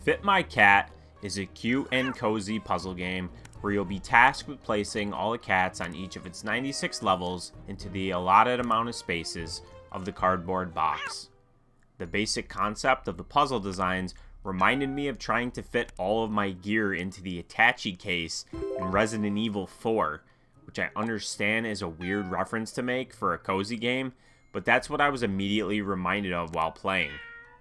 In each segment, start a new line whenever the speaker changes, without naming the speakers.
Fit My Cat is a cute and cozy puzzle game where you'll be tasked with placing all the cats on each of its 96 levels into the allotted amount of spaces of the cardboard box. The basic concept of the puzzle designs reminded me of trying to fit all of my gear into the attache case in Resident Evil 4, which I understand is a weird reference to make for a cozy game, but that's what I was immediately reminded of while playing.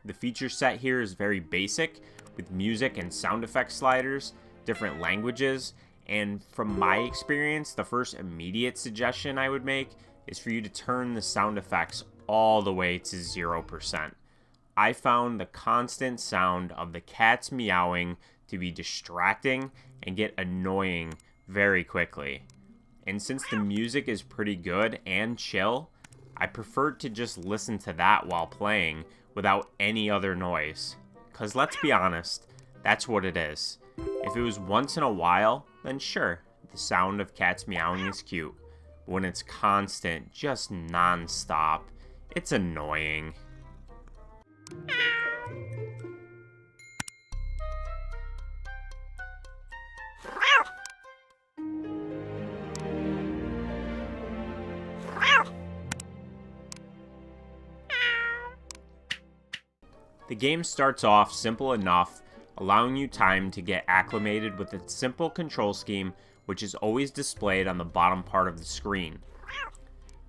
The feature set here is very basic, with music and sound effect sliders, different languages, and from my experience, the first immediate suggestion I would make is for you to turn the sound effects all the way to 0%. I found the constant sound of the cats meowing to be distracting and get annoying very quickly. And since the music is pretty good and chill, I preferred to just listen to that while playing without any other noise. Because let's be honest, that's what it is. If it was once in a while, then sure, the sound of cats meowing is cute. But when it's constant, just non-stop, it's annoying. The game starts off simple enough, allowing you time to get acclimated with its simple control scheme, which is always displayed on the bottom part of the screen.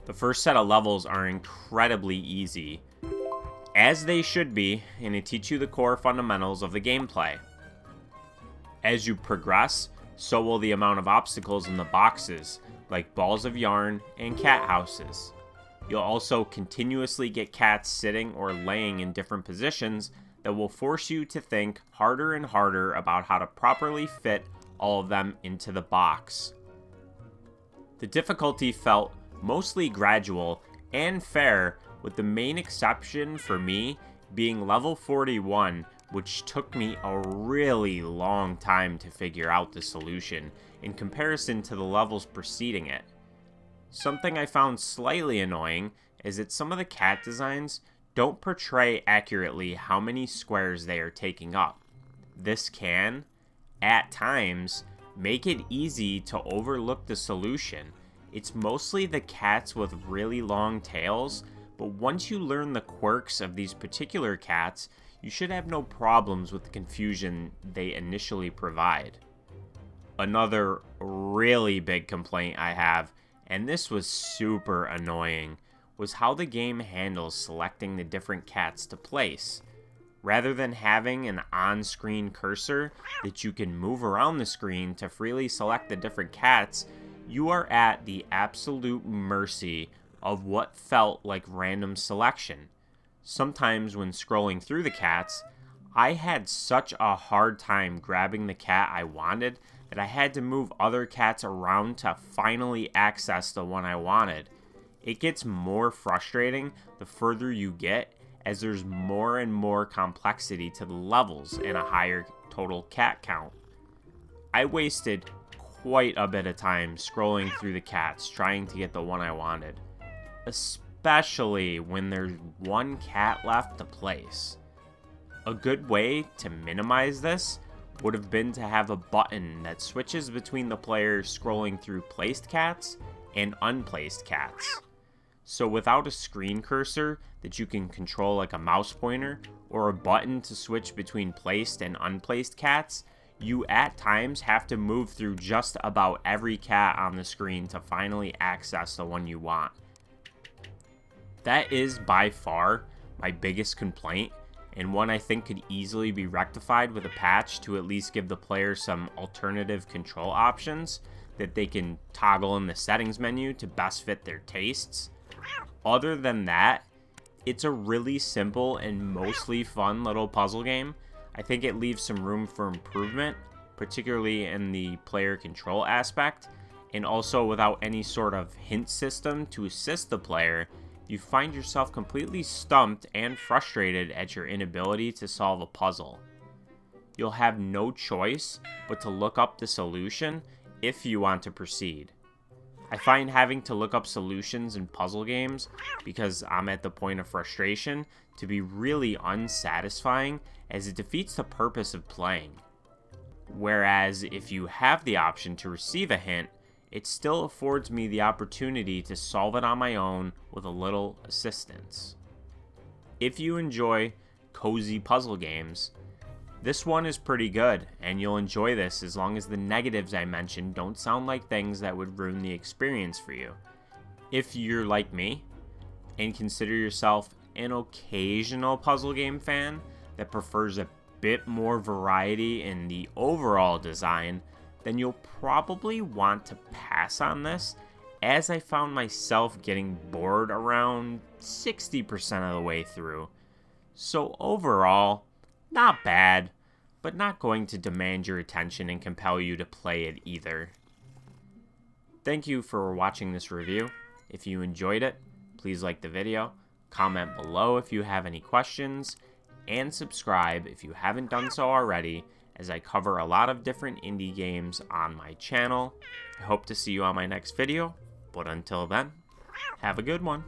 The first set of levels are incredibly easy, as they should be, and it teaches you the core fundamentals of the gameplay. As you progress, so will the amount of obstacles in the boxes, like balls of yarn and cat houses. You'll also continuously get cats sitting or laying in different positions that will force you to think harder and harder about how to properly fit all of them into the box. The difficulty felt mostly gradual and fair, with the main exception for me being level 41, which took me a really long time to figure out the solution in comparison to the levels preceding it. Something I found slightly annoying is that some of the cat designs don't portray accurately how many squares they are taking up. This can, at times, make it easy to overlook the solution. It's mostly the cats with really long tails, but once you learn the quirks of these particular cats, you should have no problems with the confusion they initially provide. Another really big complaint I have, and this was super annoying, was how the game handles selecting the different cats to place. Rather than having an on-screen cursor that you can move around the screen to freely select the different cats, you are at the absolute mercy of what felt like random selection. Sometimes when scrolling through the cats, I had such a hard time grabbing the cat I wanted that I had to move other cats around to finally access the one I wanted. It gets more frustrating the further you get, as there's more and more complexity to the levels and a higher total cat count. I wasted quite a bit of time scrolling through the cats trying to get the one I wanted, especially when there's one cat left to place. A good way to minimize this would have been to have a button that switches between the players scrolling through placed cats and unplaced cats. So without a screen cursor that you can control like a mouse pointer, or a button to switch between placed and unplaced cats, you at times have to move through just about every cat on the screen to finally access the one you want. That is by far my biggest complaint, and one I think could easily be rectified with a patch to at least give the player some alternative control options that they can toggle in the settings menu to best fit their tastes. Other than that, it's a really simple and mostly fun little puzzle game. I think it leaves some room for improvement, particularly in the player control aspect, and also without any sort of hint system to assist the player, you find yourself completely stumped and frustrated at your inability to solve a puzzle. You'll have no choice but to look up the solution if you want to proceed. I find having to look up solutions in puzzle games, because I'm at the point of frustration, to be really unsatisfying, as it defeats the purpose of playing. Whereas if you have the option to receive a hint, it still affords me the opportunity to solve it on my own with a little assistance. If you enjoy cozy puzzle games, this one is pretty good, and you'll enjoy this as long as the negatives I mentioned don't sound like things that would ruin the experience for you. If you're like me, and consider yourself an occasional puzzle game fan that prefers a bit more variety in the overall design, then you'll probably want to pass on this, as I found myself getting bored around 60% of the way through. So overall, not bad, but not going to demand your attention and compel you to play it either. Thank you for watching this review. If you enjoyed it, please like the video, comment below if you have any questions, and subscribe if you haven't done so already, as I cover a lot of different indie games on my channel. I hope to see you on my next video, but until then, have a good one.